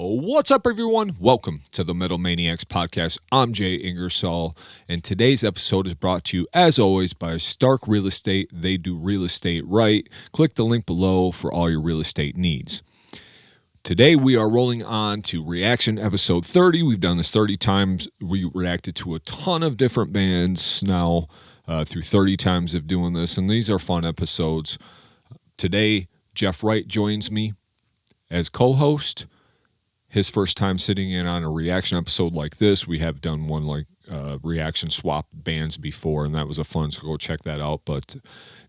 What's up, everyone? Welcome to the Metal Maniacs podcast. I'm Jay Ingersoll, and today's episode is brought to you, as always, by Stark Real Estate. They do real estate right. Click the link below for all your real estate needs. Today, we are rolling on to reaction episode 30. We've done this 30 times. We reacted to a ton of different bands now through 30 times of doing this, and these are fun episodes. Today, Jeff Wright joins me as co-host. His first time sitting in on a reaction episode like this. We have done one like reaction swap bands before, and that was a fun, so go check that out. But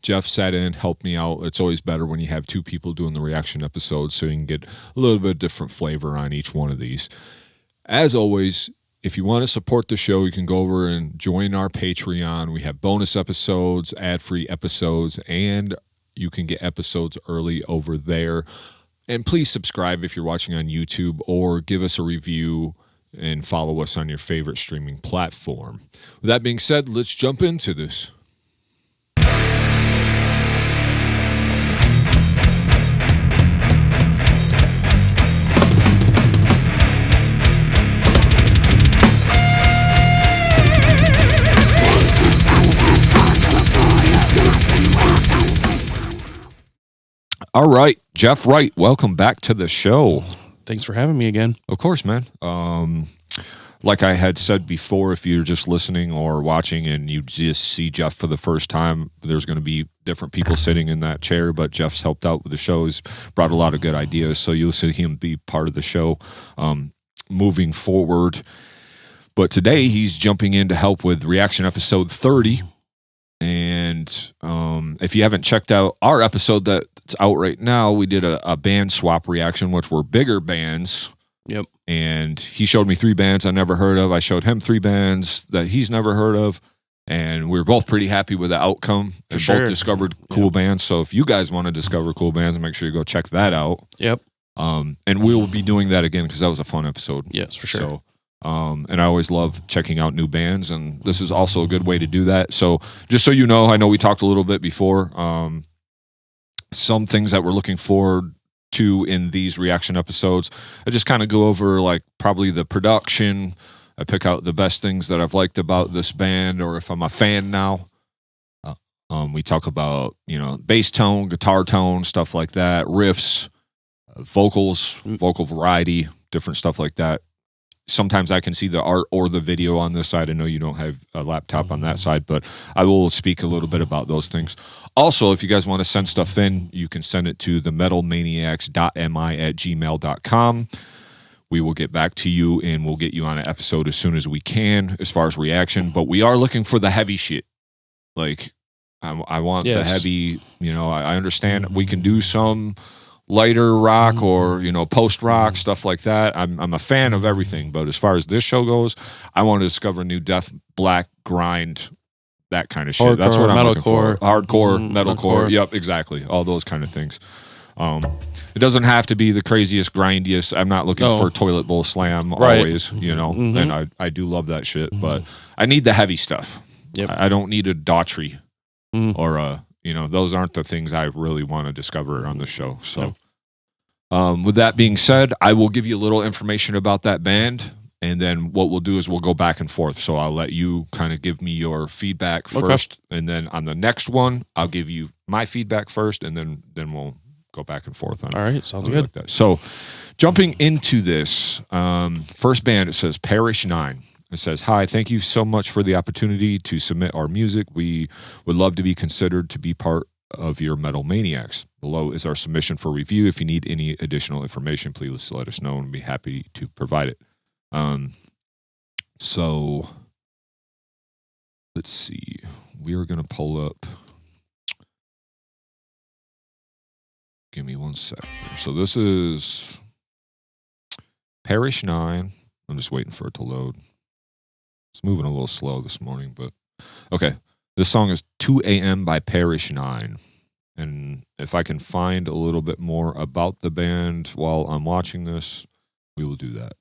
Jeff sat in, helped me out. It's always better when you have two people doing the reaction episodes so you can get a little bit different flavor on each one of these. As always, if you want to support the show, you can go over and join our Patreon. We have bonus episodes, ad-free episodes, and you can get episodes early over there. And please subscribe if you're watching on YouTube, or give us a review and follow us on your favorite streaming platform. With that being said, let's jump into this. All right, Jeff Wright, welcome back to the show. Thanks for having me again. Of course, man. Like I had said before, if you're just listening or watching and you just see Jeff for the first time, there's going to be different people sitting in that chair, but Jeff's helped out with the show. He's brought a lot of good ideas, so you'll see him be part of the show moving forward. But today, he's jumping in to help with reaction episode 30. And if you haven't checked out our episode that's out right now, we did a band swap reaction, which were bigger bands. Yep. And he showed me 3 bands I never heard of. I showed him 3 bands that he's never heard of. And we were both pretty happy with the outcome. And both discovered cool bands. So if you guys want to discover cool bands, make sure you go check that out. Yep. And we will be doing that again because that was a fun episode. Yes, for sure. So, and I always love checking out new bands, and this is also a good way to do that. So just so you know, I know we talked a little bit before, some things that we're looking forward to in these reaction episodes. I just kind of go over like probably the production. I pick out the best things that I've liked about this band, or if I'm a fan now. We talk about, bass tone, guitar tone, stuff like that, riffs, vocals, vocal variety, different stuff like that. Sometimes I can see the art or the video on this side. I know you don't have a laptop on that side, but I will speak a little bit about those things. Also, if you guys want to send stuff in, you can send it to the metalmaniacs.mi@gmail.com. We will get back to you, and we'll get you on an episode as soon as we can as far as reaction. But we are looking for the heavy shit. Like, I want the heavy, I understand we can do some lighter rock or post rock stuff like that. I'm a fan of everything, but as far as this show goes, I want to discover new death, black, grind, that kind of shit. That's what I'm looking for. Hardcore, metalcore. Yep, exactly. All those kind of things. It doesn't have to be the craziest, grindiest. I'm not looking for Toilet Bowl Slam always, and I do love that shit, but I need the heavy stuff. Yep. I don't need a Daughtry or a those aren't the things I really want to discover on the show. So, with that being said, I will give you a little information about that band, and then what we'll do is we'll go back and forth. So I'll let you kind of give me your feedback first, and then on the next one, I'll give you my feedback first, and then we'll go back and forth on it. All right, sounds good. Like that. So, jumping into this, first band, it says Perrish 9. It says, "Hi, thank you so much for the opportunity to submit our music. We would love to be considered to be part of your Metal Maniacs. Below is our submission for review. If you need any additional information, please let us know, and we'll be happy to provide it." So let's see. We are going to pull up. Give me one sec. So this is Perrish 9. I'm just waiting for it to load. It's moving a little slow this morning, but okay. This song is 2 a.m. by Perrish 9. And if I can find a little bit more about the band while I'm watching this, we will do that.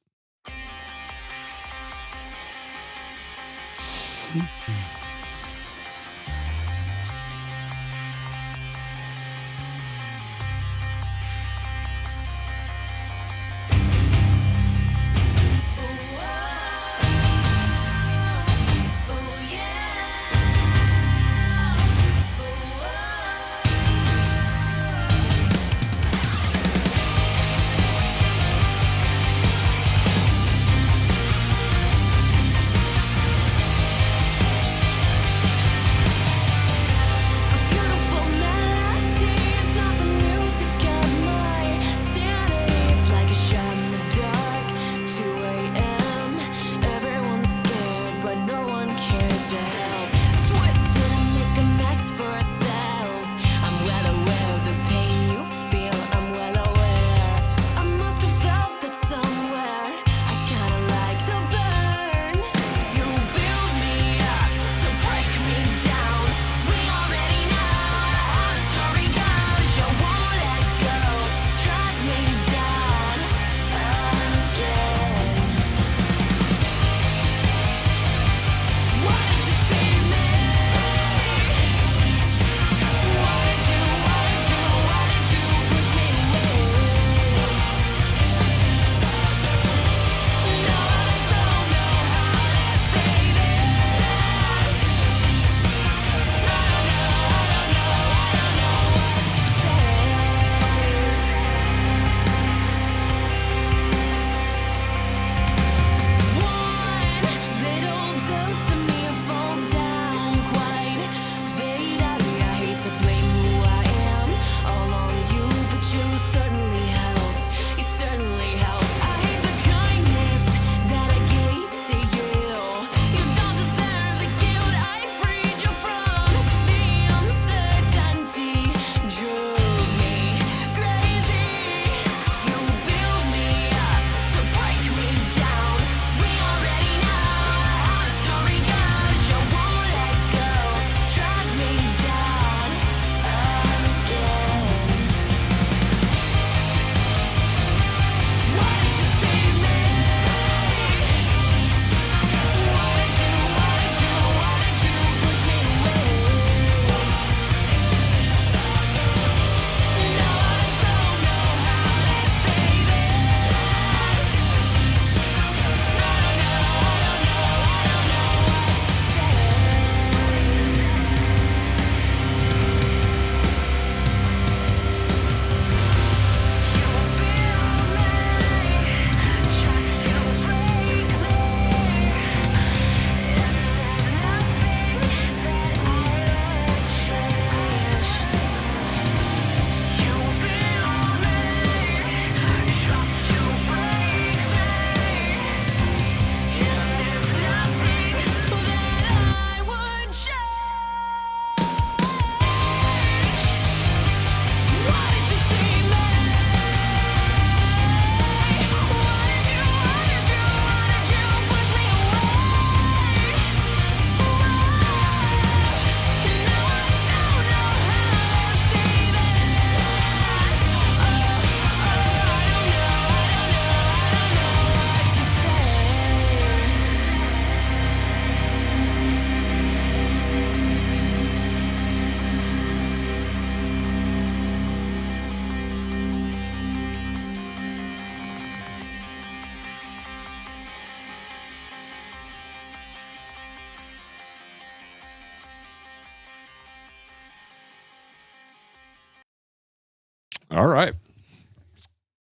All right.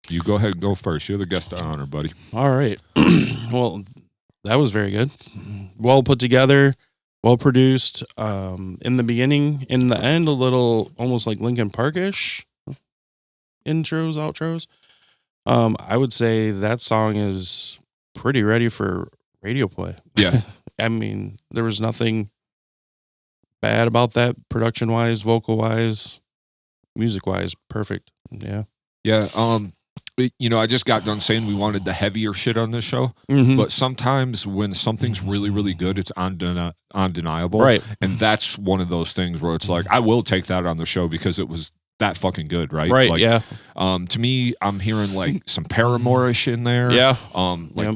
You go ahead and go first. You're the guest of honor, buddy. All right. Well, that was very good. Well put together, well produced. In the beginning, in the end, a little almost like Linkin Park-ish intros, outros. I would say that song is pretty ready for radio play. Yeah. I mean, there was nothing bad about that production-wise, vocal-wise, music-wise. Perfect. Yeah. Yeah. I just got done saying we wanted the heavier shit on this show, but sometimes when something's really, really good, it's undeniable. Right. And that's one of those things where it's like, I will take that on the show because it was that fucking good, right? Right, like, yeah. To me, I'm hearing like some Paramore-ish in there. Yeah.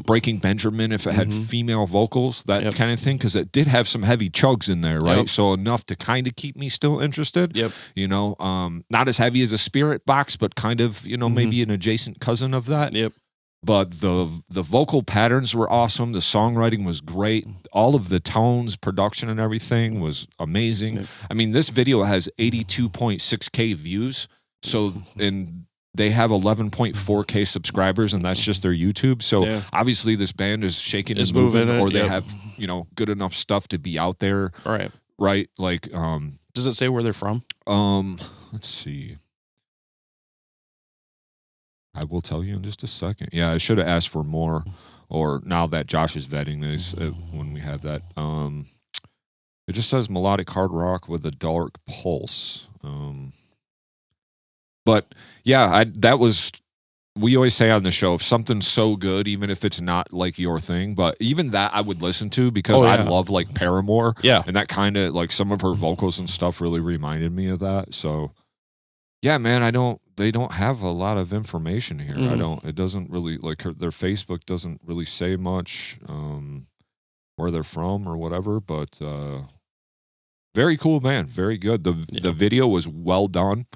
Breaking Benjamin, if it had female vocals, that kind of thing, because it did have some heavy chugs in there, right? So enough to kind of keep me still interested. Yep. Not as heavy as a Spirit Box, but kind of, maybe an adjacent cousin of that. Yep. But the vocal patterns were awesome. The songwriting was great. All of the tones, production, and everything was amazing. Yep. I mean, this video has 82.6K views. So, and they have 11.4K subscribers, and that's just their YouTube. So, obviously, this band is shaking and moving, or they have, good enough stuff to be out there. Right. Right. Like, does it say where they're from? Let's see. I will tell you in just a second. Yeah, I should have asked for more, or now that Josh is vetting this, when we have that. It just says melodic hard rock with a dark pulse. But yeah, we always say on the show, if something's so good, even if it's not like your thing, but even that I would listen to because I love like Paramore. Yeah. And that kind of like some of her vocals and stuff really reminded me of that. So yeah, man, they don't have a lot of information here. It doesn't really, like their Facebook doesn't really say much, where they're from or whatever, but, very cool, man. Very good. The video was well done.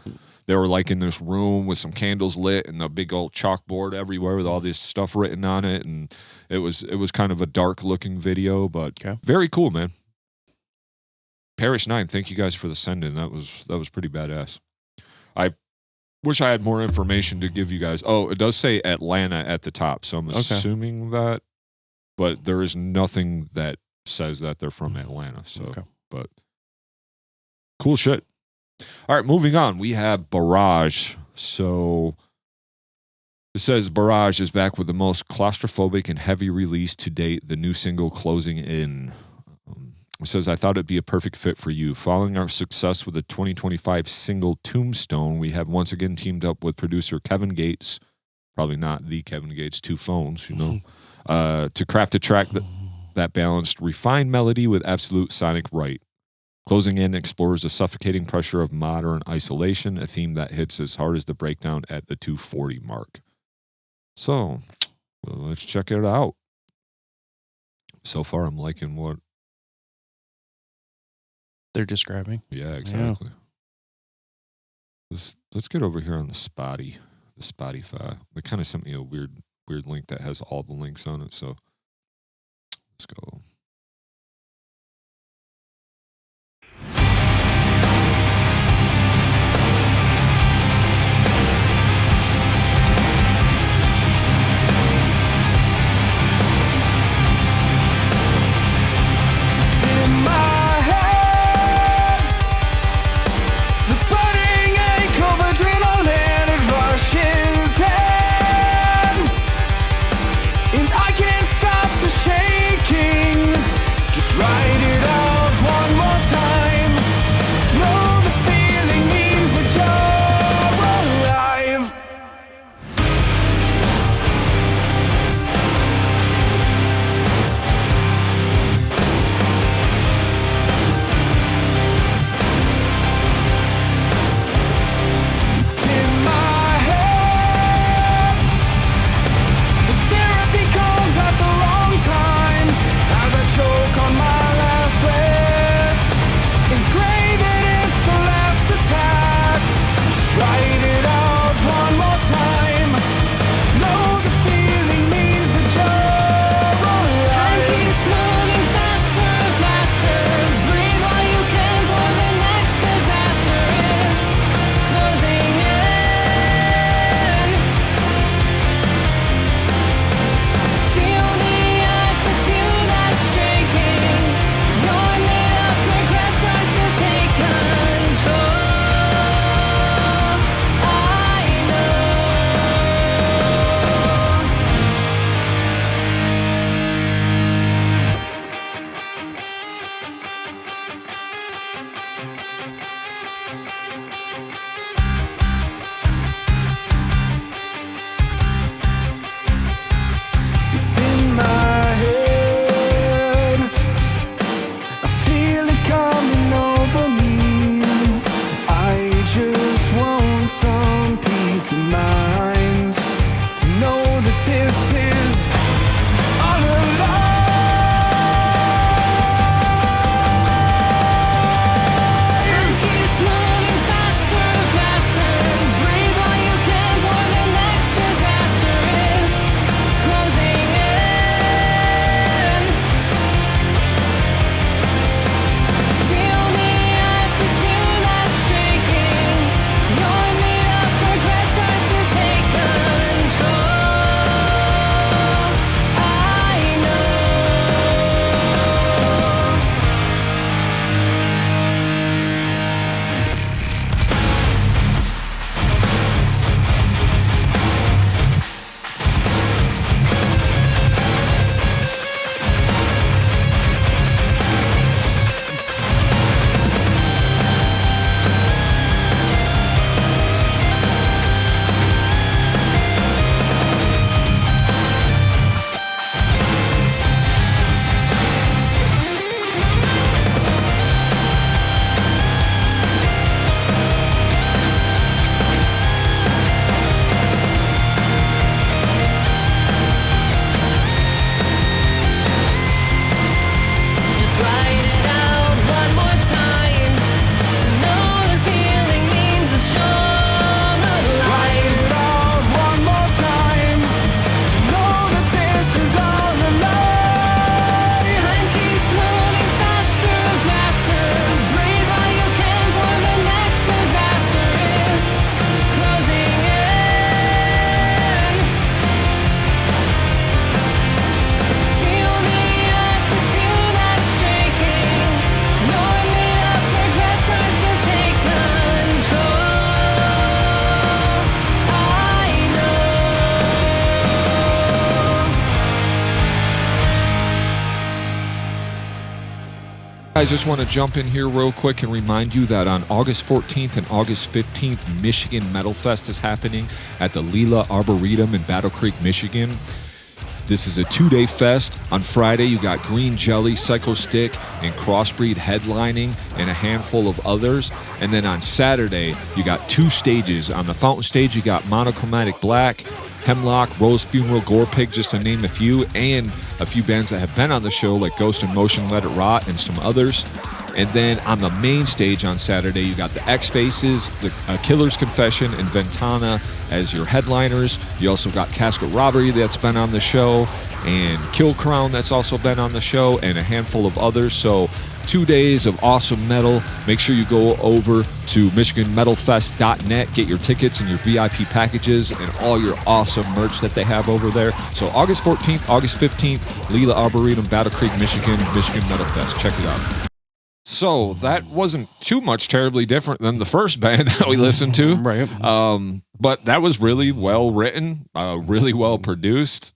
They were like in this room with some candles lit and a big old chalkboard everywhere with all this stuff written on it. And it was kind of a dark looking video, but very cool, man. Perrish 9, thank you guys for the send in. That was pretty badass. I wish I had more information to give you guys. Oh, it does say Atlanta at the top, so I'm assuming that, but there is nothing that says that they're from Atlanta. So, but cool shit. All right, moving on. We have Barrage. So it says Barrage is back with the most claustrophobic and heavy release to date, the new single Closing In. It says, I thought it'd be a perfect fit for you. Following our success with the 2025 single Tombstone, we have once again teamed up with producer Kevin Gates, probably not the Kevin Gates, two phones, to craft a track that balanced refined melody with absolute sonic right. Closing In explores the suffocating pressure of modern isolation, a theme that hits as hard as the breakdown at the 240 mark. So, let's check it out. So far, I'm liking what they're describing. Yeah, exactly. Yeah. Let's get over here on the Spotify. They kind of sent me a weird link that has all the links on it. So let's go. And I can't stop the shaking. I just want to jump in here real quick and remind you that on August 14th and August 15th, Michigan Metal Fest is happening at the Lila Arboretum in Battle Creek, Michigan. This is a 2-day fest. On Friday, you got Green Jelly, Psycho Stick, and Crossbreed headlining, and a handful of others. And then on Saturday, you got 2 stages. On the fountain stage, you got Monochromatic Black, Hemlock, Rose Funeral, Gore Pig, just to name a few, and a few bands that have been on the show, like Ghost in Motion, Let It Rot, and some others. And then on the main stage on Saturday, you got the X-Faces, the Killer's Confession, and Ventana as your headliners. You also got Casket Robbery that's been on the show, and Kill Crown that's also been on the show, and a handful of others. So 2 days of awesome metal. Make sure you go over to MichiganMetalFest.net, get your tickets and your VIP packages and all your awesome merch that they have over there. So August 14th, August 15th, Lila Arboretum, Battle Creek, Michigan, Michigan Metal Fest. Check it out. So that wasn't too much terribly different than the first band that we listened to. Right. But that was really well written, really well produced.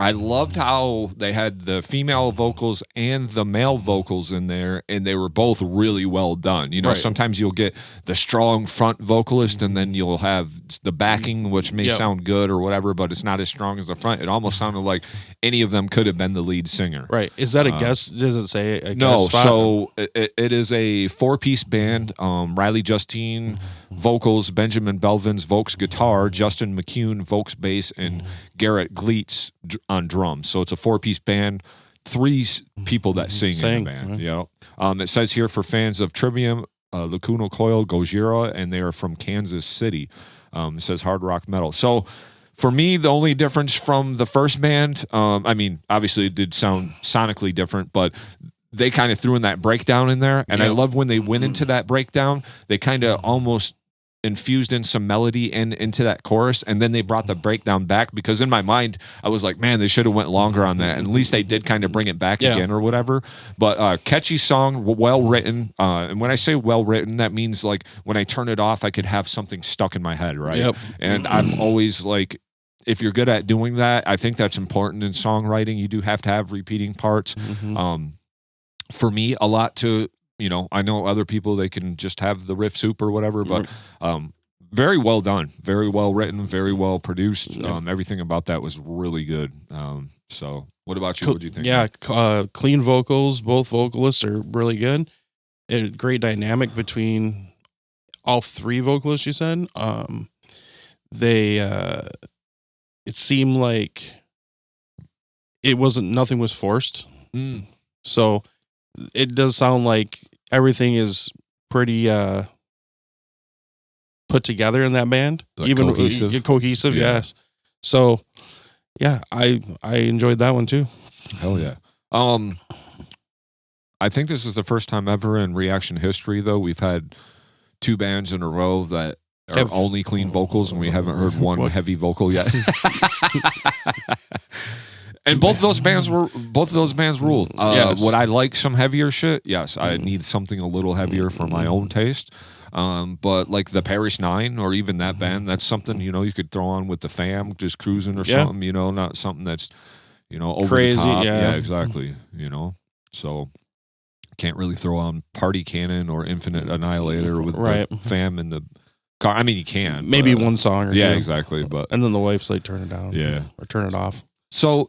I loved how they had the female vocals and the male vocals in there, and they were both really well done. You know, sometimes you'll get the strong front vocalist, and then you'll have the backing, which may sound good or whatever, but it's not as strong as the front. It almost sounded like any of them could have been the lead singer. Right. Is that a guest? Does it say a guest No, spot? so it is a 4-piece band. Riley Justine, vocals, Benjamin Belvin's Vokes guitar, Justin McCune, Vokes bass, and Garrett Gleitz on drums. So it's a 4-piece band, 3 people that sing in the band. You know? It says here for fans of Trivium, Lacuno Coil, Gojira, and they are from Kansas City. It says hard rock metal. So for me, the only difference from the first band, I mean, obviously it did sound sonically different, but they kind of threw in that breakdown in there. And I love when they went into that breakdown, they kind of almost infused in some melody and into that chorus, and then they brought the breakdown back, because in my mind I was like, man, they should have went longer on that, and at least they did kind of bring it back again or whatever. But catchy song, well written, and when I say well written, that means like when I turn it off I could have something stuck in my head, right? And I'm always like, if you're good at doing that, I think that's important in songwriting. You do have to have repeating parts. For me, a lot to, you know, I know other people, they can just have the riff soup or whatever, but very well done, very well written, very well produced. Everything about that was really good. So what about you? What do you think? Yeah, clean vocals. Both vocalists are really good. A great dynamic between all 3 vocalists, you said. They, it seemed like nothing was forced. So it does sound like everything is pretty put together in that band, like even cohesive. Yes. So yeah, I enjoyed that one too. Hell yeah. I think this is the first time ever in Reaction history, though, we've had 2 bands in a row that are only clean vocals, and we haven't heard one heavy vocal yet. And both of those bands ruled. Would I like some heavier shit? Yes, I need something a little heavier for my own taste. But like the Perrish 9 or even that band, that's something, you know, you could throw on with the fam, just cruising or something, you know, not something that's, you know, over crazy, the top. yeah, exactly. You know, so can't really throw on Party Cannon or Infinite Annihilator with the fam in the car. I mean, you can. Maybe one song or two. Exactly. But and then the wife's like, turn it down. Yeah. Or turn it off. So,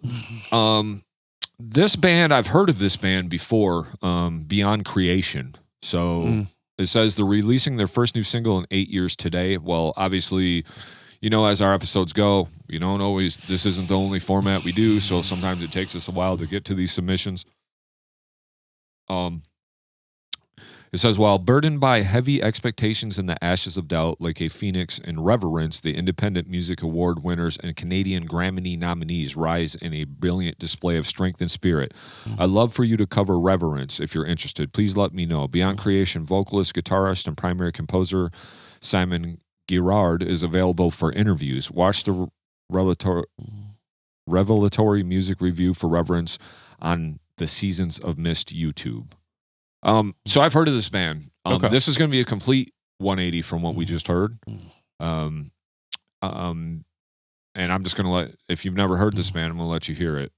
this band, I've heard of this band before, Beyond Creation. So it says they're releasing their first new single in 8 years today. Well, obviously, you know, as our episodes go, you don't always, this isn't the only format we do. So sometimes it takes us a while to get to these submissions. It says, while burdened by heavy expectations in the ashes of doubt, like a phoenix in Reverence, the Independent Music Award winners and Canadian Grammy nominees rise in a brilliant display of strength and spirit. I'd love for you to cover Reverence if you're interested. Please let me know. Beyond Creation vocalist, guitarist, and primary composer Simon Girard is available for interviews. Watch the revelatory music review for Reverence on the Seasons of Mist YouTube. So I've heard of this band. This is going to be a complete 180 from what we just heard. And I'm just going to if you've never heard this band, I'm going to let you hear it.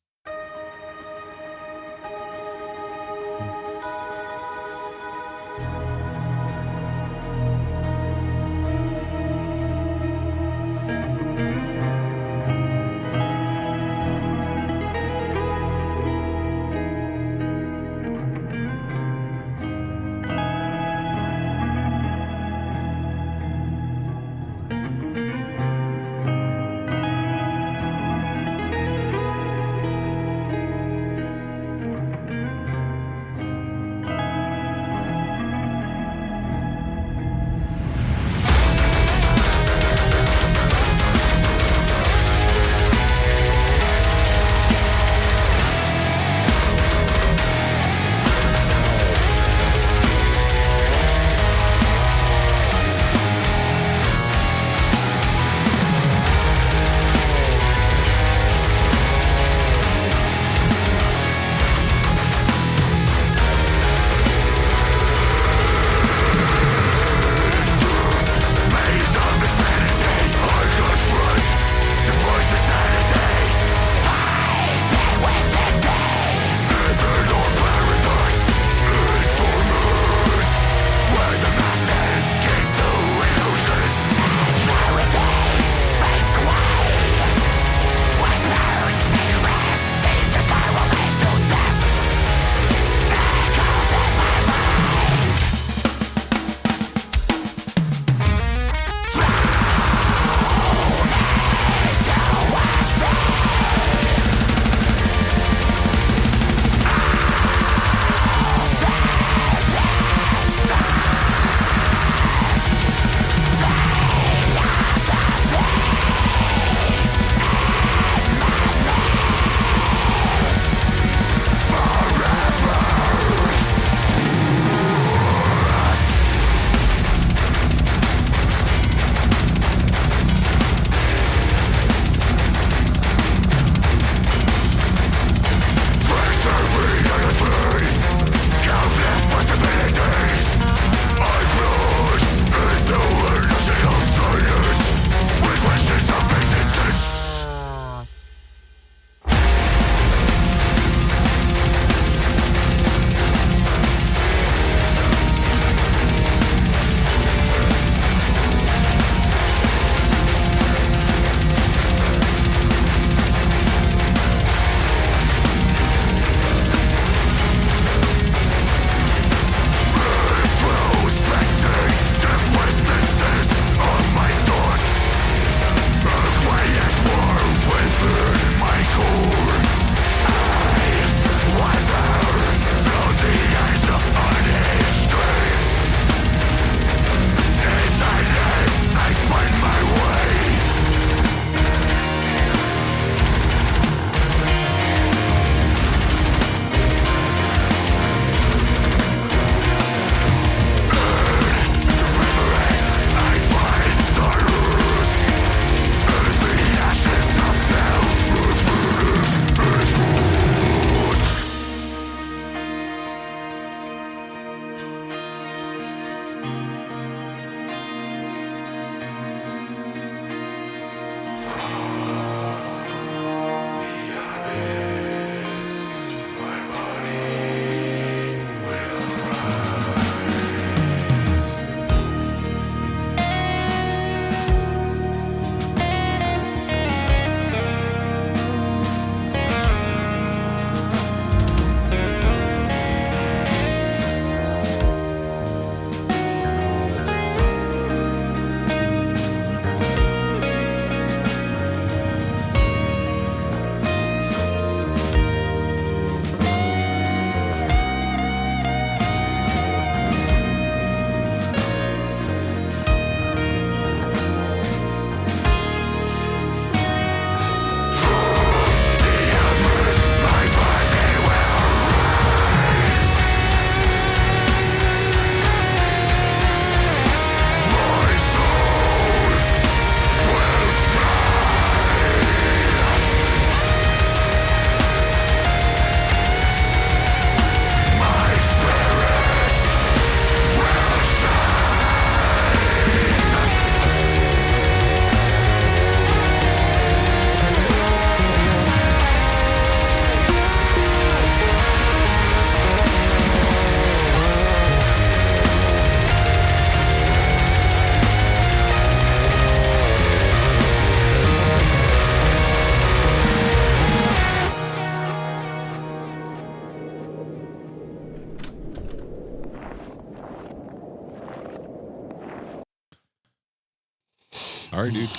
All right, dude.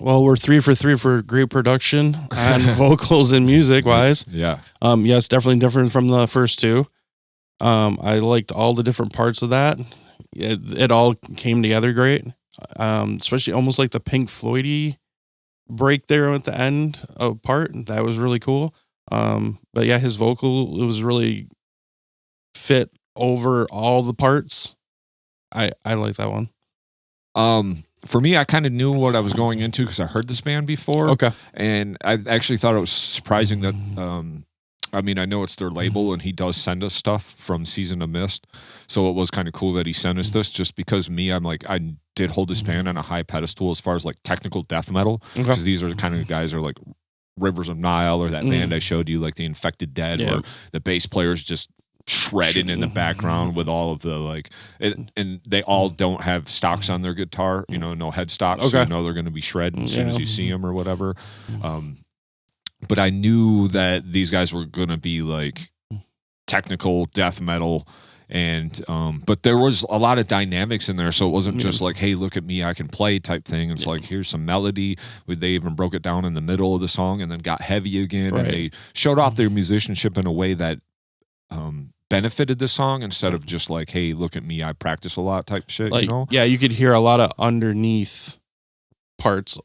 Well, we're 3 for 3 for great production and vocals and music wise. Yeah. Yes, definitely different from the first two. I liked all the different parts of that. It all came together great. Especially almost like the Pink Floyd-y break there at the end of part. That was really cool. But yeah, his vocal, it was really fit over all the parts. I like that one. For me, I kind of knew what I was going into because I heard this band before. Okay. And I actually thought it was surprising that, I mean, I know it's their label and he does send us stuff from Season of Mist. So it was kind of cool that he sent us this just because I'm like, I did hold this band on a high pedestal as far as like technical death metal. Because these are the kind of guys who are like Rivers of Nile or that band I showed you, like the Infected Dead, where the bass player's just shredding in the background with all of the like, and they all don't have stocks on their guitar, no head stocks. So they're going to be shredding as soon as you see them or whatever. But I knew that these guys were going to be like technical death metal. And, but there was a lot of dynamics in there. So it wasn't just like, hey, look at me, I can play type thing. It's like, here's some melody. They even broke it down in the middle of the song and then got heavy again. And they showed off their musicianship in a way that, benefited the song instead of just like, hey, look at me, I practice a lot type shit, like, Yeah, you could hear a lot of underneath parts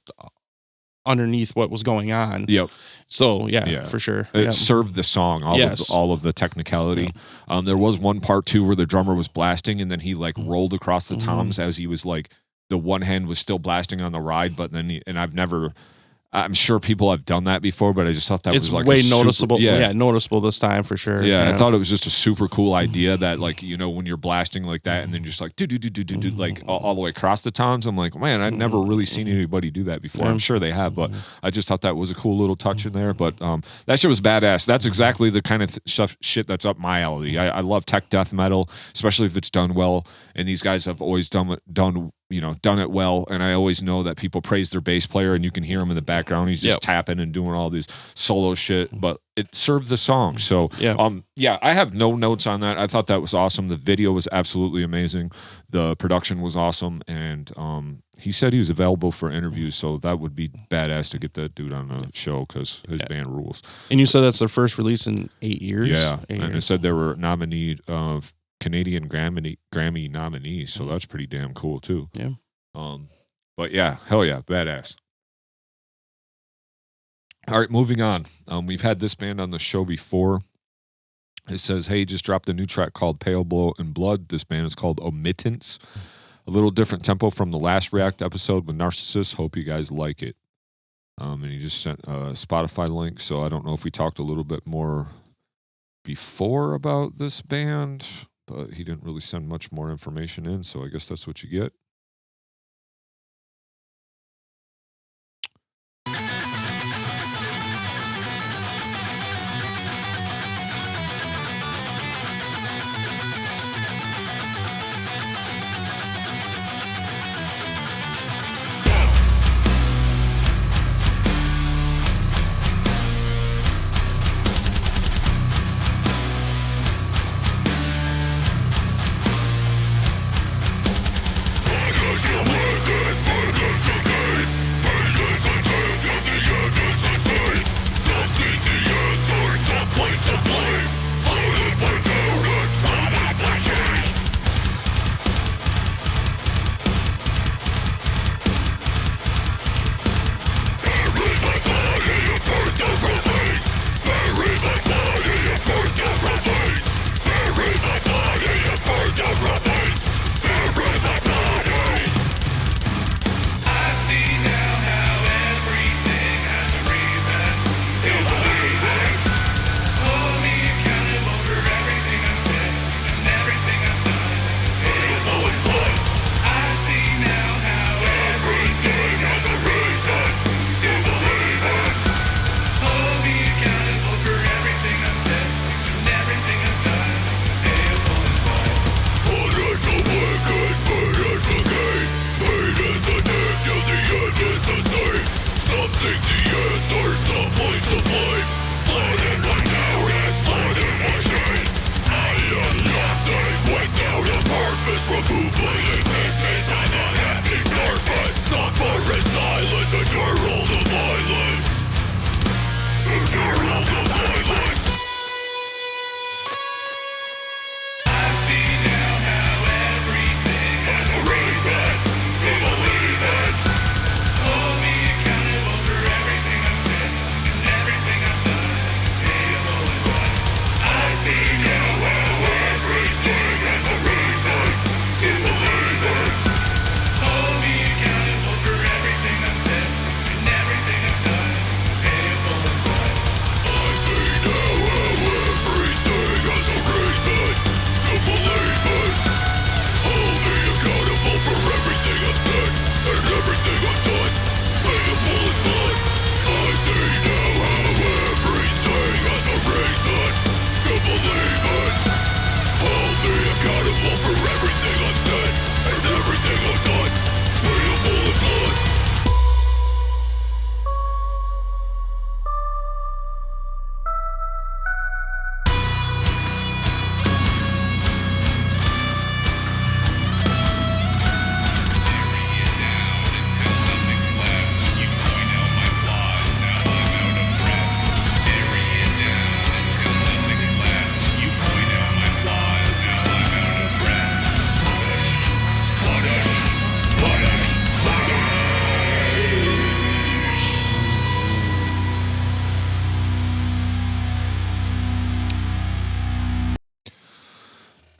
underneath what was going on. Yep. So yeah. For sure. It served the song, all of the technicality. Yeah. There was one part too where the drummer was blasting and then he like rolled across the toms as he was like, the one hand was still blasting on the ride, but then I'm sure people have done that before, but I just thought that was like way noticeable. Noticeable this time for sure. Yeah, I thought it was just a super cool idea that like, when you're blasting like that and then just like do like all the way across the toms. I'm like, man, I've never really seen anybody do that before. I'm sure they have, but I just thought that was a cool little touch in there. But that shit was badass. That's exactly the kind of shit that's up my alley. I love tech death metal, especially if it's done well. And these guys have always done it well, and I always know that people praise their bass player, and you can hear him in the background. He's just tapping and doing all these solo shit, but it served the song. So, I have no notes on that. I thought that was awesome. The video was absolutely amazing. The production was awesome, and he said he was available for interviews, so that would be badass to get that dude on the show because his band rules. And you said that's their first release in 8 years? Yeah, and it said they were nominated Canadian Grammy nominees, so that's pretty damn cool too. Yeah. But yeah, hell yeah, badass. All right, moving on. We've had this band on the show before. It says, hey, just dropped a new track called Payable and Blood. This band is called Omittance. A little different tempo from the last React episode with Narcissus. Hope you guys like it. And he just sent a Spotify link, so I don't know if we talked a little bit more before about this band, but he didn't really send much more information in, so I guess that's what you get.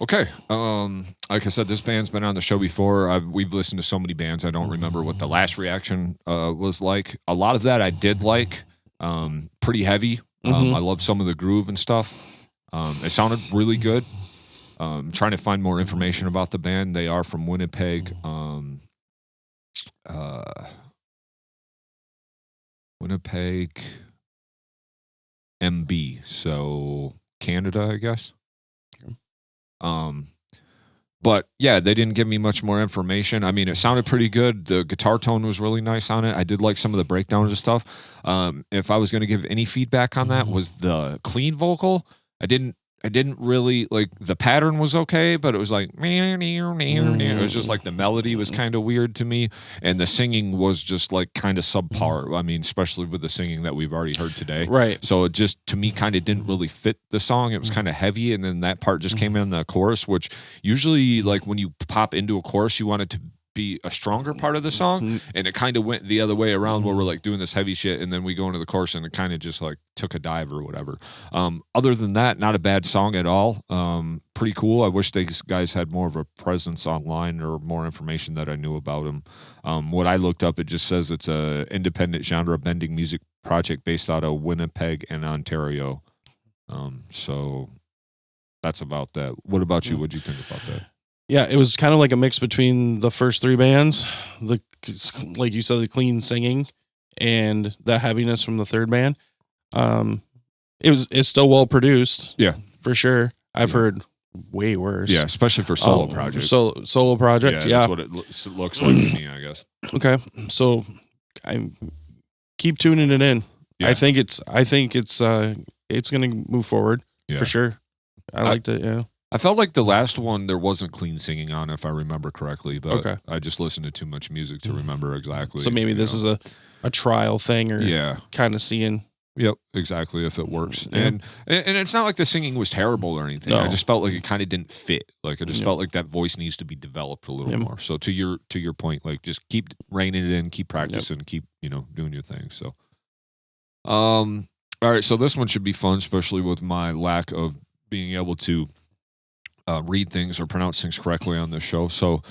Okay. Like I said, this band's been on the show before. We've listened to so many bands. I don't remember what the last reaction was like. A lot of that I did like. Pretty heavy. I love some of the groove and stuff. It sounded really good. Trying to find more information about the band. They are from Winnipeg. Winnipeg, MB. So Canada, I guess. But yeah, they didn't give me much more information. I mean, it sounded pretty good. The guitar tone was really nice on it. I did like some of the breakdowns and stuff. If I was going to give any feedback on that, was the clean vocal. I didn't really like the pattern was okay, but it was like it was just like the melody was kind of weird to me, and the singing was just like kind of subpar. I mean, especially with the singing that we've already heard today, right? So it just to me kind of didn't really fit the song. It was kind of heavy, and then that part just came in the chorus, which usually like when you pop into a chorus, you want it to be a stronger part of the song, and it kind of went the other way around where we're like doing this heavy shit and then we go into the chorus and it kind of just like took a dive or whatever. Other than that, not a bad song at all. Pretty cool. I wish these guys had more of a presence online or more information that I knew about them. What I looked up, it just says it's a independent genre bending music project based out of Winnipeg and Ontario. So that's about that. What about you? What'd you think about that? Yeah, it was kind of like a mix between the first three bands, like you said, the clean singing and the heaviness from the third band. It's still well produced. Yeah, for sure. I've heard way worse. Yeah, especially for solo project. Solo project. Yeah, that's what it looks like to me, I guess. Okay, so I keep tuning it in. Yeah. I think it's going to move forward for sure. I liked it. Yeah. I felt like the last one there wasn't clean singing on, if I remember correctly, but I just listened to too much music to remember exactly. So maybe this is a trial thing, or kind of seeing. Yep, exactly, if it works. Yeah. And it's not like the singing was terrible or anything. No. I just felt like it kind of didn't fit. Like I just felt like that voice needs to be developed a little more. So to your point, like just keep reining it in, keep practicing, keep doing your thing. So, all right, so this one should be fun, especially with my lack of being able to read things or pronounce things correctly on this show. So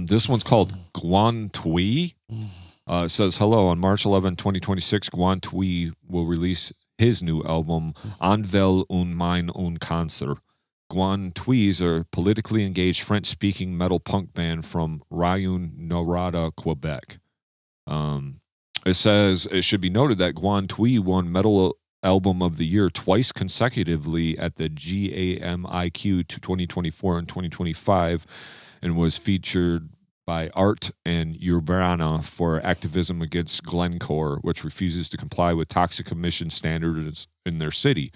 this one's called Guhn Twei. It says, hello, on March 11, 2026, Guhn Twei will release his new album, Anvel und mein und Cancer. Guhn Twei is a politically engaged French-speaking metal punk band from Rouyn-Noranda, Quebec. It says, it should be noted that Guhn Twei won Metal Album of the Year twice consecutively at the GAMIQ 2024 and 2025, and was featured by Art and Urbana for activism against Glencore, which refuses to comply with toxic emission standards in their city.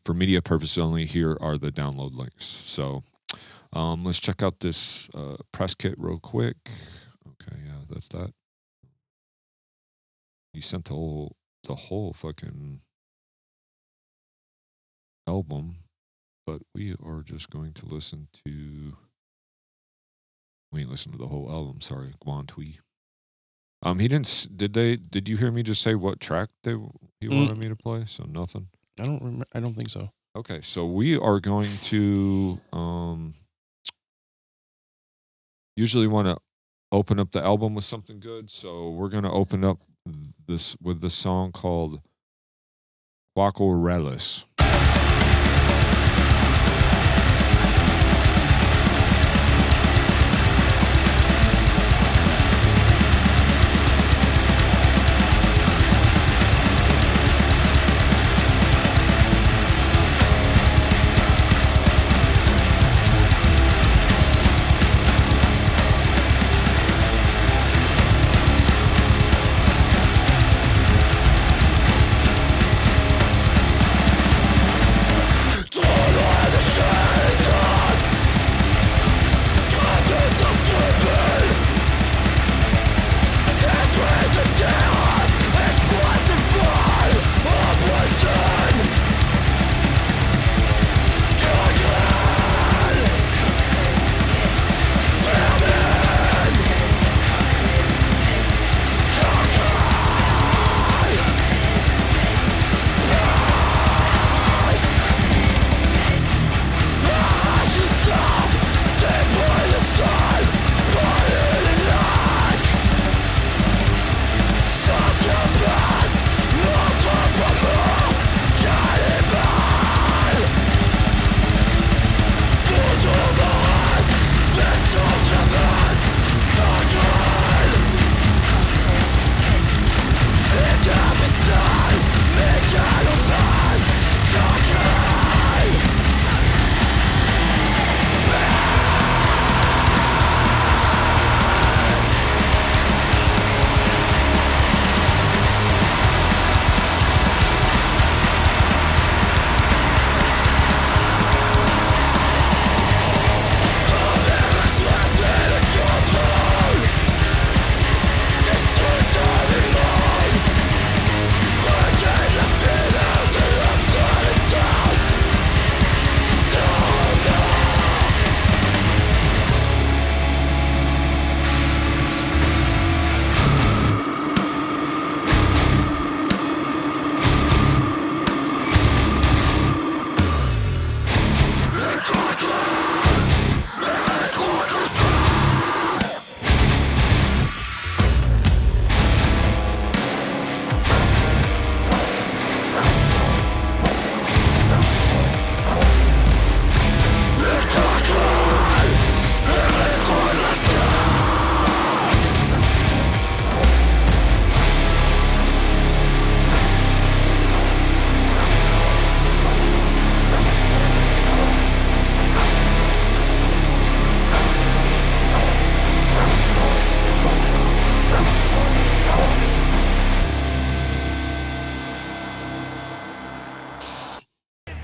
For media purposes only, here are the download links. So let's check out this press kit real quick. Okay, yeah, that's that. You sent the whole fucking album, but we are just going to listen to. We ain't listened to the whole album. Sorry, Guhn Twei. He didn't. Did you hear me just say what track he wanted me to play? So nothing. I don't remember. I don't think so. Okay, so we are going to usually want to open up the album with something good. So we're going to open up this with the song called Quaquarelis.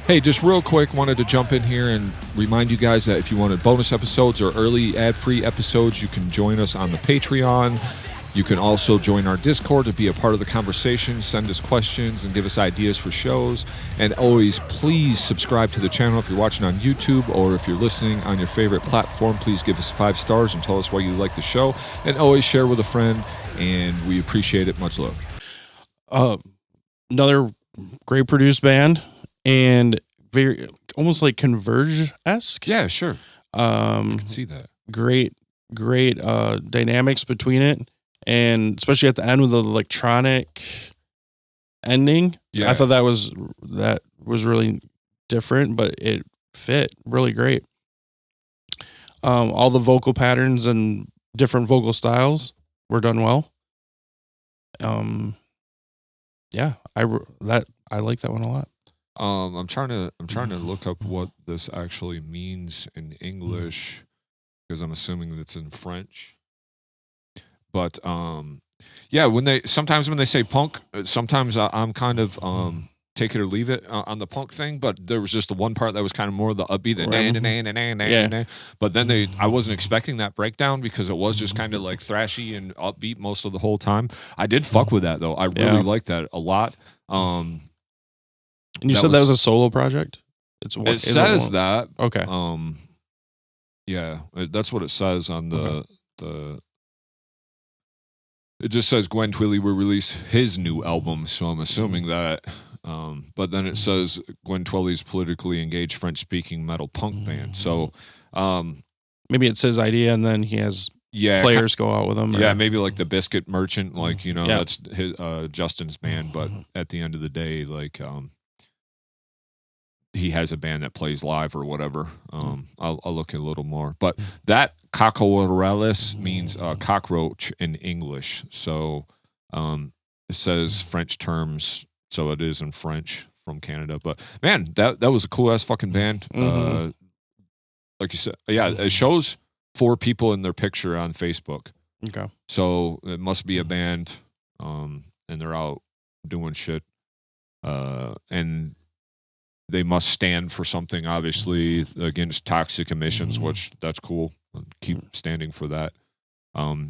Hey, just real quick, wanted to jump in here and remind you guys that if you wanted bonus episodes or early ad-free episodes, you can join us on the Patreon. You can also join our Discord to be a part of the conversation, send us questions, and give us ideas for shows. And always, please subscribe to the channel if you're watching on YouTube, or if you're listening on your favorite platform, please give us 5 stars and tell us why you like the show. And always share with a friend, and we appreciate it. Much love. Another great produced band, and very almost like Converge-esque. Yeah, sure. I can see that. Great dynamics between it. And especially at the end with the electronic ending, I thought that was really different, but it fit really great. All the vocal patterns and different vocal styles were done well. Yeah, I like that one a lot. I'm trying to look up what this actually means in English, because I'm assuming that's in French. But yeah, when they say punk, sometimes I'm kind of take it or leave it on the punk thing. But there was just the one part that was kind of more the upbeat, But then I wasn't expecting that breakdown, because it was just kind of like thrashy and upbeat most of the whole time. I did fuck with that though. I really liked that a lot. And you said that was a solo project? It says that. Okay. Yeah, that's what it says on the. It just says Guhn Twei will release his new album, so I'm assuming that. But then it says Guhn Twei's politically engaged French-speaking metal punk band. So maybe it's his idea, and then he has players go out with him. Yeah, maybe like the Biscuit Merchant, like that's his, Justin's band. But at the end of the day, like he has a band that plays live or whatever. I'll look a little more. But that Cockroaches means cockroach in English. So it says French terms, so it is in French from Canada. But man, that was a cool ass fucking band. Like you said, yeah, it shows 4 people in their picture on Facebook. Okay. So it must be a band, and they're out doing shit. And they must stand for something, obviously, against toxic emissions, which that's cool. Keep standing for that.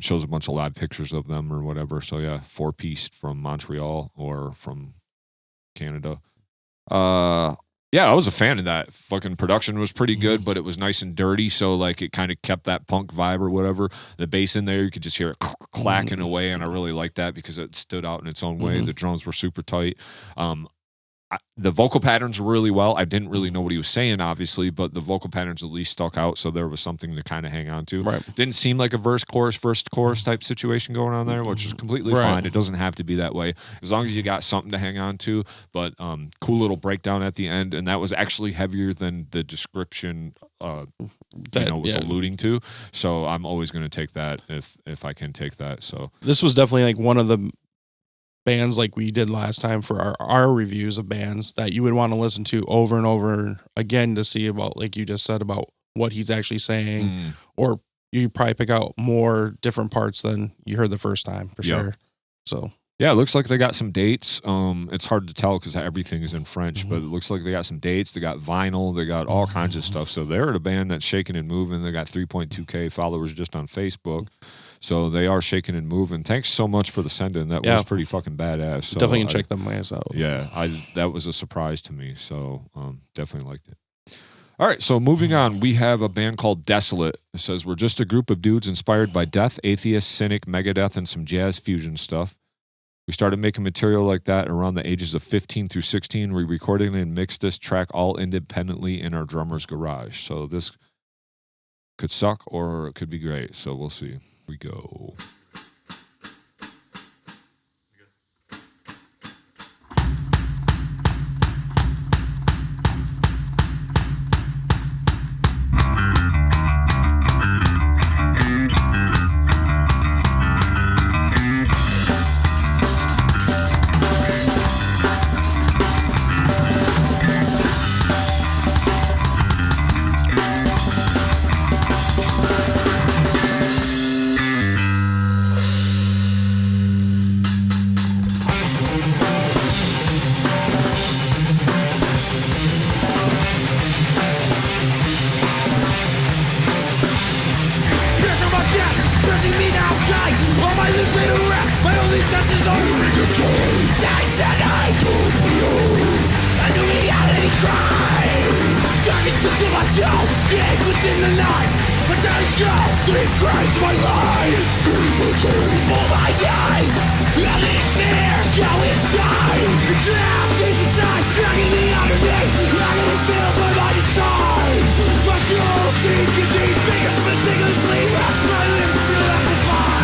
Shows a bunch of live pictures of them or whatever. So yeah, 4-piece from Montreal or from Canada. Yeah, I was a fan of that. Fucking production was pretty good, but it was nice and dirty, so like it kind of kept that punk vibe or whatever. The bass in there, you could just hear it clacking away, and I really liked that because it stood out in its own way. The drums were super tight. The vocal patterns were really well. I didn't really know what he was saying, obviously, but the vocal patterns at least stuck out, so there was something to kind of hang on to. Right. Didn't seem like a first chorus type situation going on there, which is completely fine. It doesn't have to be that way, as long as you got something to hang on to. But cool little breakdown at the end, and that was actually heavier than the description was alluding to. So I'm always going to take that if I can take that. So this was definitely like one of the bands like we did last time for our reviews of bands that you would want to listen to over and over again to see about, like you just said, about what he's actually saying, or you probably pick out more different parts than you heard the first time for sure. So yeah, it looks like they got some dates. It's hard to tell because everything is in French, but it looks like they got some dates. They got vinyl. They got all kinds of stuff. So they're a band that's shaking and moving. They got 3.2K followers just on Facebook. So they are shaking and moving. Thanks so much for the send-in. That was pretty fucking badass. So definitely can check them ass out. Yeah, that was a surprise to me. So definitely liked it. All right, so moving on, we have a band called Desolate. It says, we're just a group of dudes inspired by death, atheist, cynic, Megadeth, and some jazz fusion stuff. We started making material like that around the ages of 15 through 16. We recorded and mixed this track all independently in our drummer's garage. So this could suck or it could be great. So we'll see. Here we go. Darkness consumes my soul, deep within the night. But there is no sweet grace in my life. For my eyes, all these fears go inside. Trapped deep inside, dragging me underneath. Agony fills my mind inside. My soul sinking deep, fingers meticulously rest. My lips feel amplified.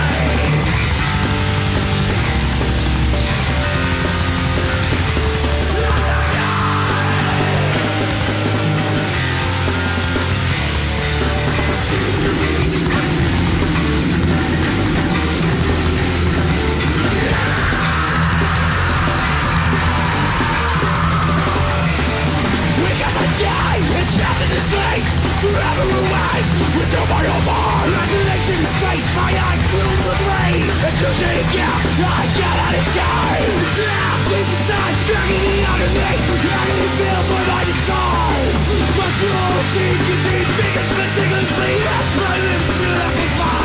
Trapped in the sleep, forever away. Without my own mind, isolation, fate, my eyes filled with rage. It's losing out, I cannot escape. Trapped deep inside, dragging me underneath. Agony fills my mind inside. My soul sinking deep, fingers meticulously as my lips feel amplified.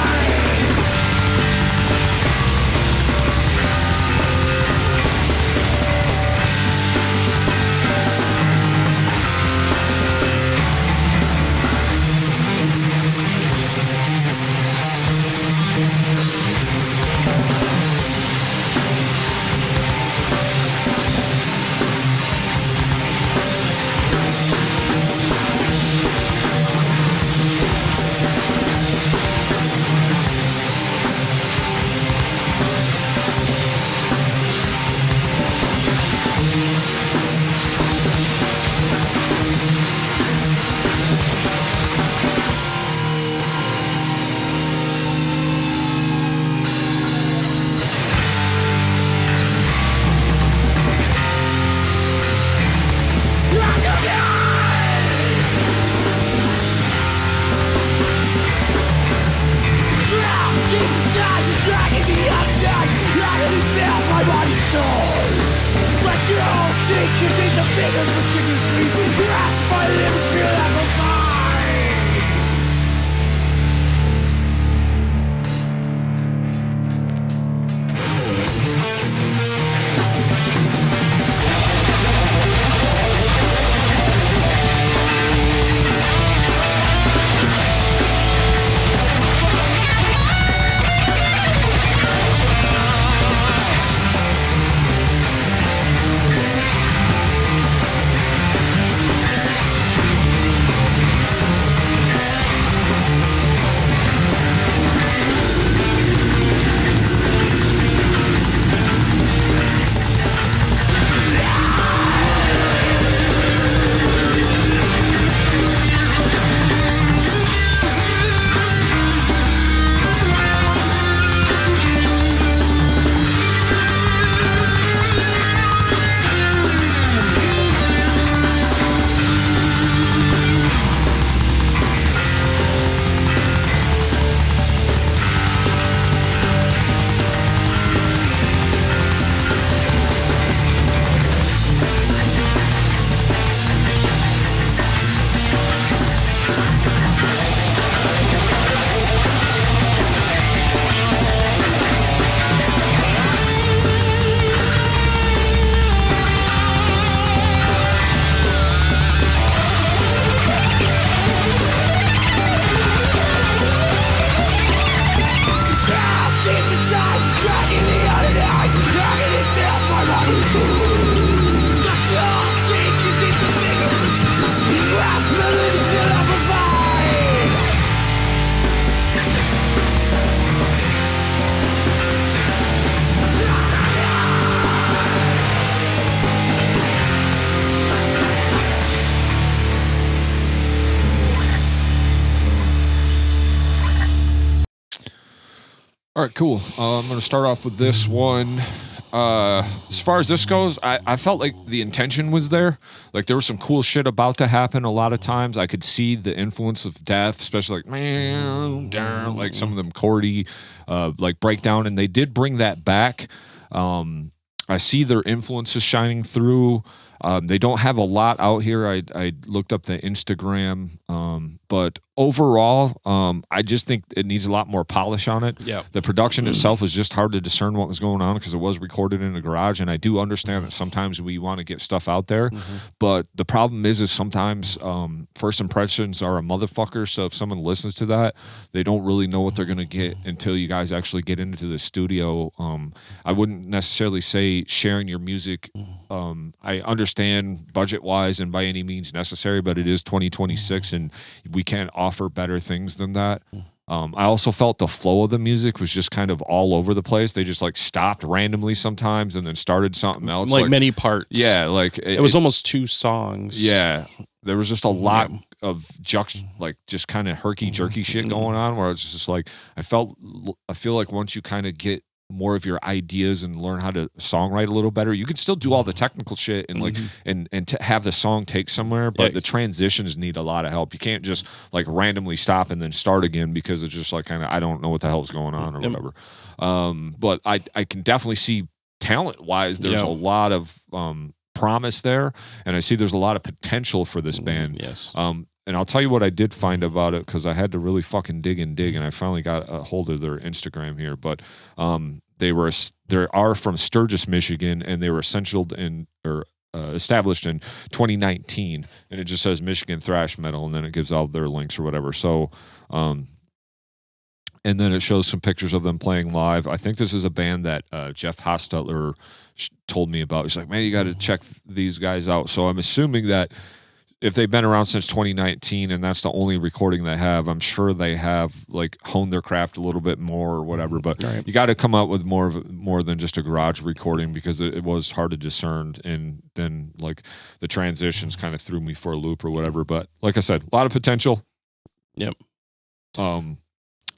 All right, cool. I'm going to start off with this one. As far as this goes, I felt like the intention was there. Like there was some cool shit about to happen a lot of times. I could see the influence of death, especially like, man, down, like some of them chordy, like breakdown, and they did bring that back. I see their influences shining through. They don't have a lot out here. I looked up the Instagram But overall, I just think it needs a lot more polish on it. Yeah. The production itself was just hard to discern what was going on because it was recorded in a garage, and I do understand that sometimes we want to get stuff out there, but the problem is sometimes first impressions are a motherfucker, so if someone listens to that, they don't really know what they're going to get until you guys actually get into the studio. I wouldn't necessarily say sharing your music. I understand budget-wise and by any means necessary, but it is 2026, and we can't offer better things than that. I also felt the flow of the music was just kind of all over the place. They just like stopped randomly sometimes and then started something else. Like many parts. Yeah, like it was almost 2 songs. Yeah, there was just a lot of just kind of herky jerky shit going on where it's just like I feel like once you kind of get more of your ideas and learn how to songwrite a little better, you can still do all the technical shit and like and have the song take somewhere, but the transitions need a lot of help. You can't just like randomly stop and then start again because it's just like kind of I don't know what the hell's going on or whatever. But I can definitely see talent wise there's a lot of promise there, and I see there's a lot of potential for this band. Yes. And I'll tell you what I did find about it, because I had to really fucking dig, and I finally got a hold of their Instagram here. But they are from Sturgis, Michigan, and they were established in 2019. And it just says Michigan Thrash Metal, and then it gives all their links or whatever. So, and then it shows some pictures of them playing live. I think this is a band that Jeff Hostetler told me about. He's like, man, you got to check these guys out. So I'm assuming that if they've been around since 2019 and that's the only recording they have, I'm sure they have like honed their craft a little bit more or whatever. But you got to come up with more than just a garage recording, because it was hard to discern, and then like the transitions kind of threw me for a loop or whatever. But like I said, a lot of potential. Yep.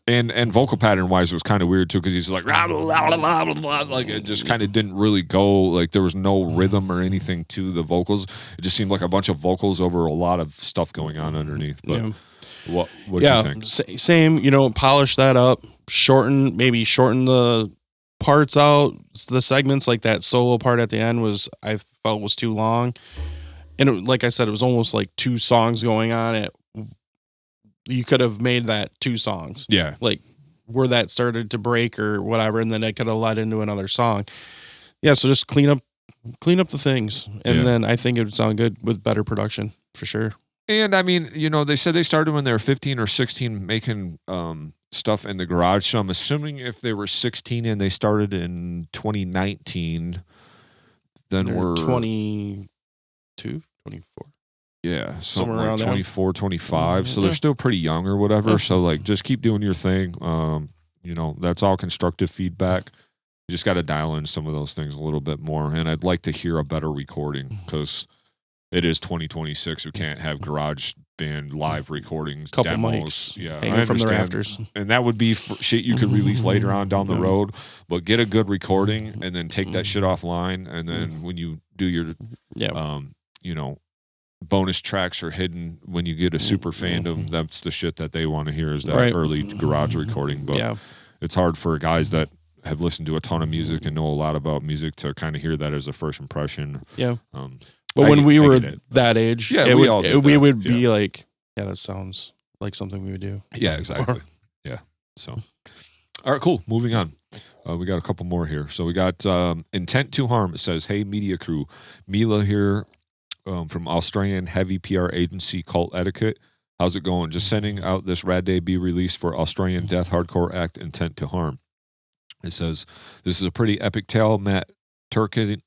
And vocal pattern wise, it was kind of weird too, because he's like, blah, blah, blah, blah, blah, like it just kind of didn't really go, like there was no rhythm or anything to the vocals. It just seemed like a bunch of vocals over a lot of stuff going on underneath. But what do you think? Same, polish that up, shorten the parts out, the segments, like that solo part at the end I felt was too long. And like I said, it was almost like 2 songs going on. You could have made that 2 songs. Yeah. Like where that started to break or whatever, and then it could have led into another song. Yeah, so just clean up the things. And then I think it would sound good with better production for sure. And I mean, they said they started when they were 15 or 16 making stuff in the garage. So I'm assuming if they were 16 and they started in 2019, then we're 22, 24. Yeah, somewhere around 24, 25. So they're still pretty young or whatever. So like, just keep doing your thing. That's all constructive feedback. You just got to dial in some of those things a little bit more. And I'd like to hear a better recording, because it is 2026. We can't have garage band live recordings, couple demos, mics, hanging from the rafters, and that would be shit you could release later on down the road. But get a good recording and then take that shit offline, and then when you do your, bonus tracks are hidden when you get a super fandom. That's the shit that they want to hear, is that early garage recording. But it's hard for guys that have listened to a ton of music and know a lot about music to kind of hear that as a first impression. Yeah. But when we were that age, we would be like, that sounds like something we would do. Yeah, exactly. Yeah. So, all right, cool. Moving on. We got a couple more here. So we got Intent to Harm. It says, hey, media crew. Mila here from Australian heavy PR agency Cult Etiquette. How's it going? Just sending out this rad debut release for Australian death hardcore act Intent to Harm. It says, this is a pretty epic tale. Matt Turkington,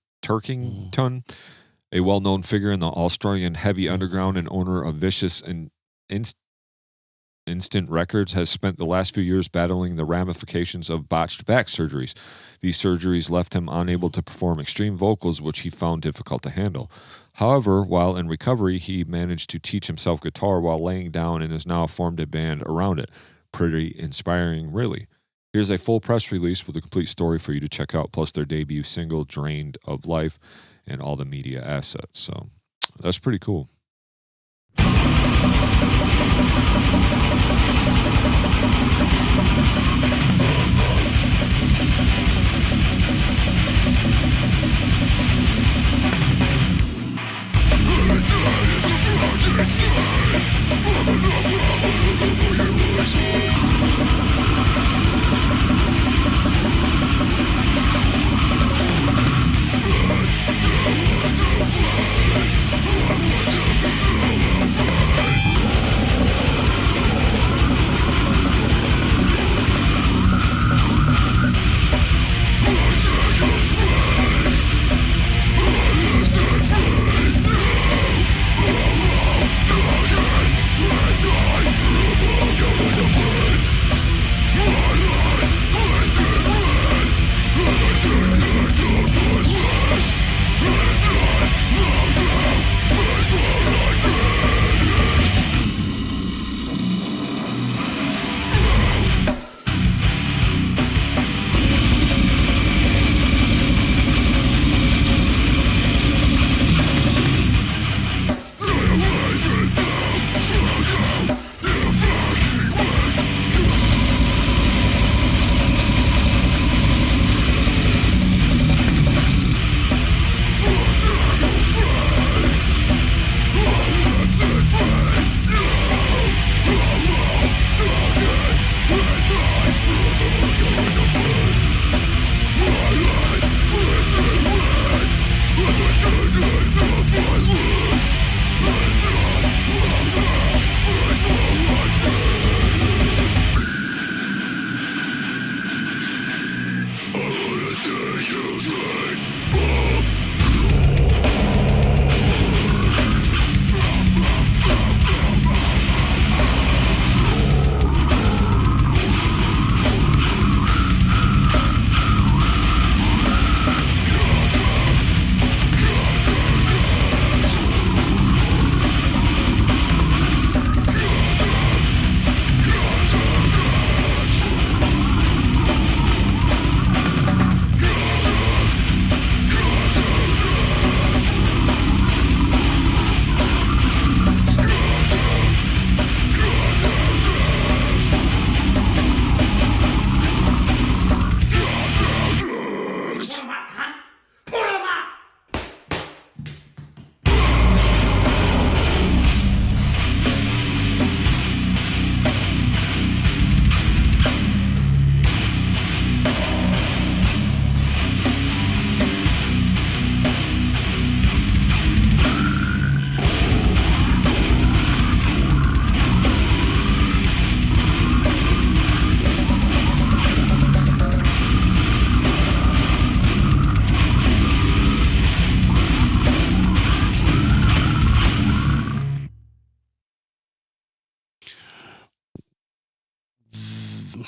a well-known figure in the Australian heavy underground and owner of Vicious and Instant Records, has spent the last few years battling the ramifications of botched back surgeries. These surgeries left him unable to perform extreme vocals, which he found difficult to handle. However, while in recovery, he managed to teach himself guitar while laying down and has now formed a band around it. Pretty inspiring, really. Here's a full press release with a complete story for you to check out, plus their debut single, Drained of Life, and all the media assets. So that's pretty cool. Inside,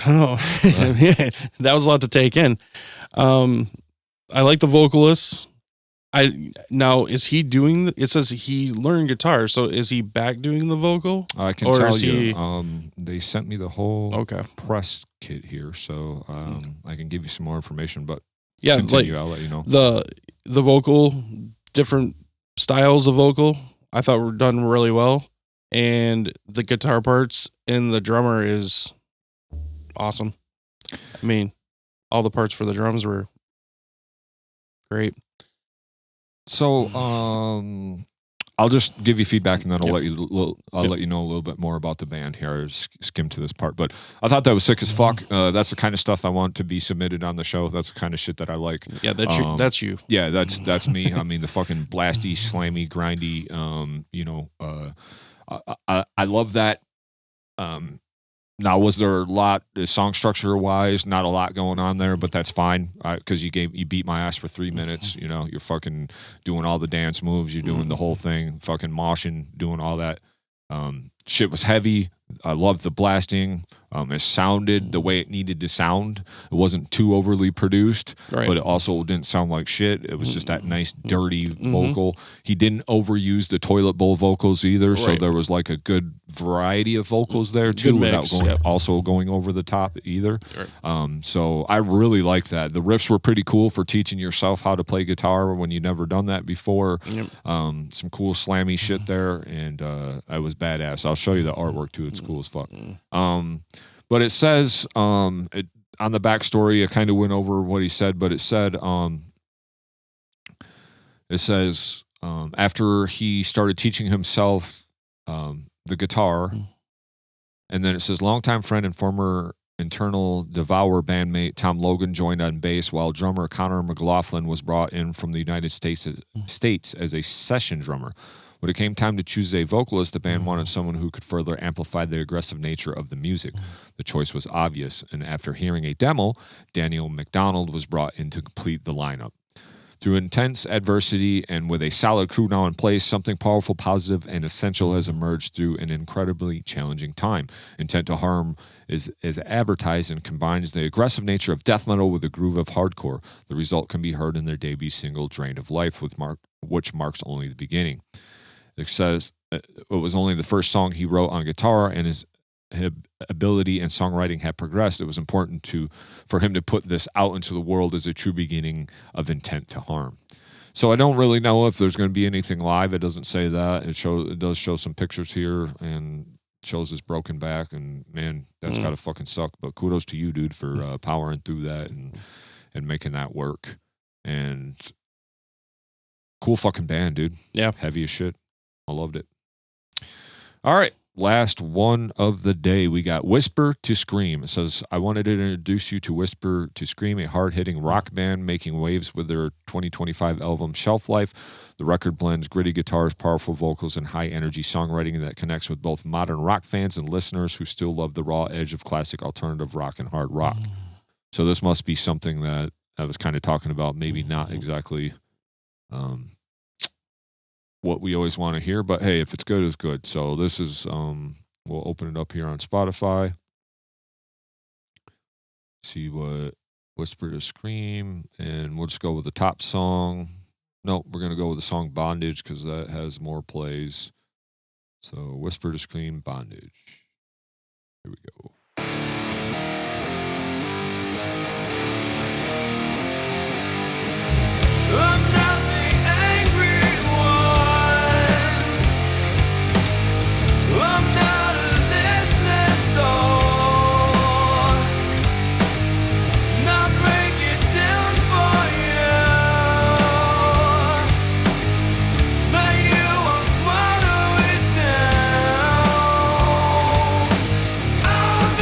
Oh, yeah, that was a lot to take in. I like the vocalist. Now, is he doing? It says he learned guitar, so is he back doing the vocal? I can tell you. They sent me the whole press kit here, so I can give you some more information. But yeah, continue, I'll let you know. The vocal, different styles of vocal, I thought were done really well, and the guitar parts and the drummer is awesome. I mean, all the parts for the drums were great. So, I'll just give you feedback, and then I'll let you know a little bit more about the band here. I skimmed to this part, but I thought that was sick as fuck. That's the kind of stuff I want to be submitted on the show. That's the kind of shit that I like. Yeah, that's you. Yeah, that's me. I mean, the fucking blasty, slammy, grindy. I love that. Now, was there a lot, song structure wise, not a lot going on there, but that's fine because you beat my ass for 3 minutes. You know, you're fucking doing all the dance moves, you're doing the whole thing, fucking moshing, doing all that. Shit was heavy. I loved the blasting. It sounded the way it needed to sound. It wasn't too overly produced, but it also didn't sound like shit. It was just that nice, dirty vocal. He didn't overuse the toilet bowl vocals either, so there was like a good variety of vocals there too, without also going over the top either. So I really like that. The riffs were pretty cool for teaching yourself how to play guitar when you never done that before. Some cool slammy shit there, and I was badass. I'll show you the artwork too. It's cool as fuck. But it says on the backstory, I kind of went over what he said, but it said after he started teaching himself the guitar, and then it says longtime friend and former Internal Devour bandmate Tom Logan joined on bass, while drummer Connor McLaughlin was brought in from the United States as a session drummer. When it came time to choose a vocalist, the band wanted someone who could further amplify the aggressive nature of the music. The choice was obvious, and after hearing a demo, Daniel McDonald was brought in to complete the lineup. Through intense adversity and with a solid crew now in place, something powerful, positive, and essential has emerged through an incredibly challenging time. Intent to Harm is advertised and combines the aggressive nature of death metal with the groove of hardcore. The result can be heard in their debut single, Drained of Life, which marks only the beginning. It says it was only the first song he wrote on guitar, and his ability and songwriting had progressed. It was important for him to put this out into the world as a true beginning of Intent to Harm. So I don't really know if there's going to be anything live. It doesn't say that. It does show some pictures here and shows his broken back, and man, that's gotta fucking suck. But kudos to you, dude, for powering through that and making that work. And cool fucking band, dude. Yeah, heavy as shit. I loved it. All right. Last one of the day. We got Whisper to Scream. It says, I wanted to introduce you to Whisper to Scream, a hard-hitting rock band making waves with their 2025 album Shelf Life. The record blends gritty guitars, powerful vocals, and high-energy songwriting that connects with both modern rock fans and listeners who still love the raw edge of classic alternative rock and hard rock. So this must be something that I was kind of talking about, maybe not exactly what we always want to hear, but hey, if it's good, it's good. So this is we'll open it up here on Spotify, see what Whisper to Scream, and we'll just go with the top song. No, we're gonna go with the song Bondage because that has more plays. So Whisper to Scream, Bondage. Here we go. I'm not the angry one. I'm not a listless soul. Not break it down for you. But you won't swallow it down. I'm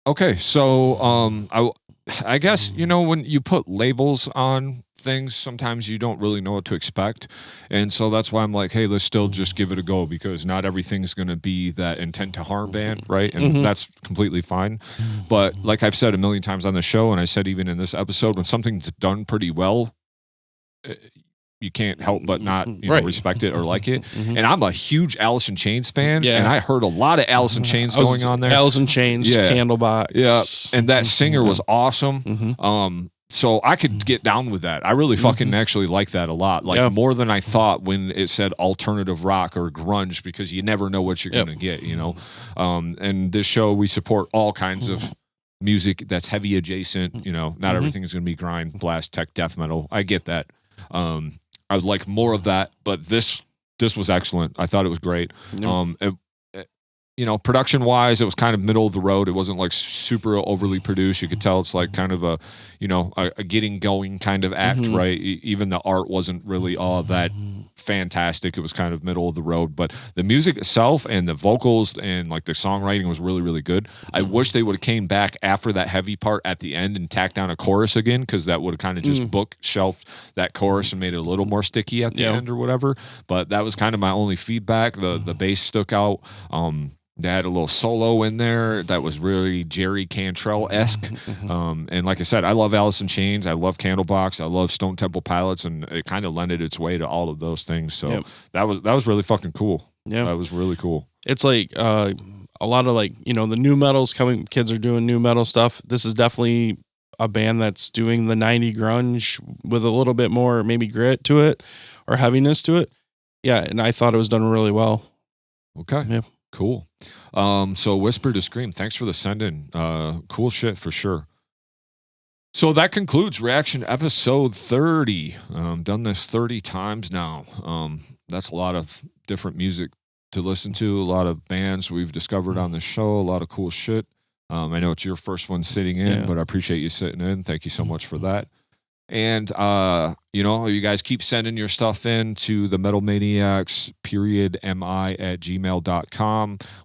Okay, so I guess, you know, when you put labels on things, sometimes you don't really know what to expect. And so that's why I'm like, hey, let's still just give it a go, because not everything's going to be that intent to harm band, right? And that's completely fine. But like I've said a million times on the show, and I said even in this episode, when something's done pretty well, you can't help but not know, respect it or like it. And I'm a huge Alice in Chains fan, and I heard a lot of Alice in Chains going on there. Alice in Chains, Candlebox. Yeah, and that singer was awesome. So I could get down with that. I really fucking actually like that a lot. Like more than I thought when it said alternative rock or grunge, because you never know what you're going to get, you know? And this show, we support all kinds of music that's heavy adjacent, you know, not everything is going to be grind, blast, tech, death metal. I get that. I would like more of that, but this was excellent. I thought it was great. You know, production wise, it was kind of middle of the road. It wasn't like super overly produced. You could tell it's like kind of a, you know, a getting going kind of act, right? Even the art wasn't really all that fantastic. It was kind of middle of the road, but the music itself and the vocals and like the songwriting was really, really good. I wish they would have came back after that heavy part at the end and tacked down a chorus again, because that would have kind of just bookshelfed that chorus and made it a little more sticky at the end or whatever. But that was kind of my only feedback. The bass stuck out. They had a little solo in there that was really Jerry Cantrell-esque. And like I said, I love Alice in Chains. I love Candlebox. I love Stone Temple Pilots. And it kind of lended its way to all of those things. So that was really fucking cool. Yeah. That was really cool. It's like a lot of like, you know, the new metal's coming. Kids are doing new metal stuff. This is definitely a band that's doing the 90 grunge with a little bit more maybe grit to it or heaviness to it. Yeah. And I thought it was done really well. Okay. Yeah. Cool. So Whisper to Scream, thanks for the send-in. Cool shit for sure. So that concludes reaction episode 30. Done this 30 times now. That's a lot of different music to listen to, a lot of bands we've discovered on the show, a lot of cool shit. I know it's your first one sitting in, but I appreciate you sitting in. Thank you so much for that. And, you know, you guys keep sending your stuff in to the Metal Maniacs @gmail.com.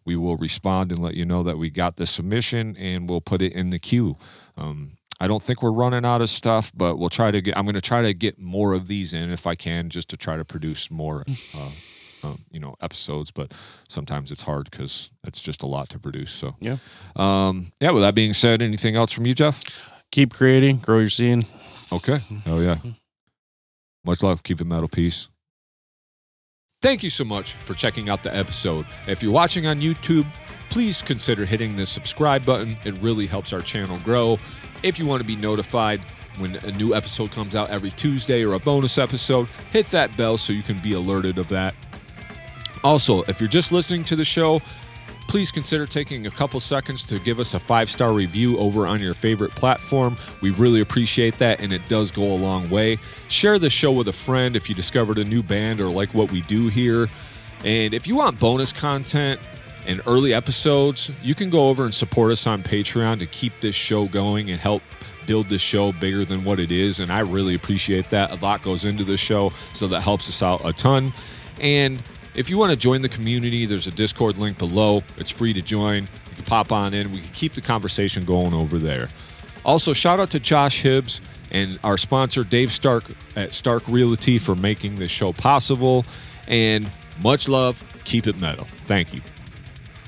We will respond and let you know that we got the submission, and we'll put it in the queue. I don't think we're running out of stuff, but I'm going to try to get more of these in if I can, just to try to produce more, you know, episodes, but sometimes it's hard because it's just a lot to produce. So, with that being said, anything else from you, Jeff? Keep creating, grow your scene. Okay. Oh, yeah. Much love. Keep it metal. Peace. Thank you so much for checking out the episode. If you're watching on YouTube, please consider hitting the subscribe button. It really helps our channel grow. If you want to be notified when a new episode comes out every Tuesday or a bonus episode, hit that bell so you can be alerted of that. Also, if you're just listening to the show, please consider taking a couple seconds to give us a 5-star review over on your favorite platform. We really appreciate that, and it does go a long way. Share the show with a friend if you discovered a new band or like what we do here. And if you want bonus content and early episodes, you can go over and support us on Patreon to keep this show going and help build this show bigger than what it is. And I really appreciate that. A lot goes into this show, so that helps us out a ton. And if you want to join the community, there's a Discord link below. It's free to join. You can pop on in. We can keep the conversation going over there. Also, shout out to Josh Hibbs and our sponsor, Dave Stark at Stark Realty, for making this show possible. And much love. Keep it metal. Thank you.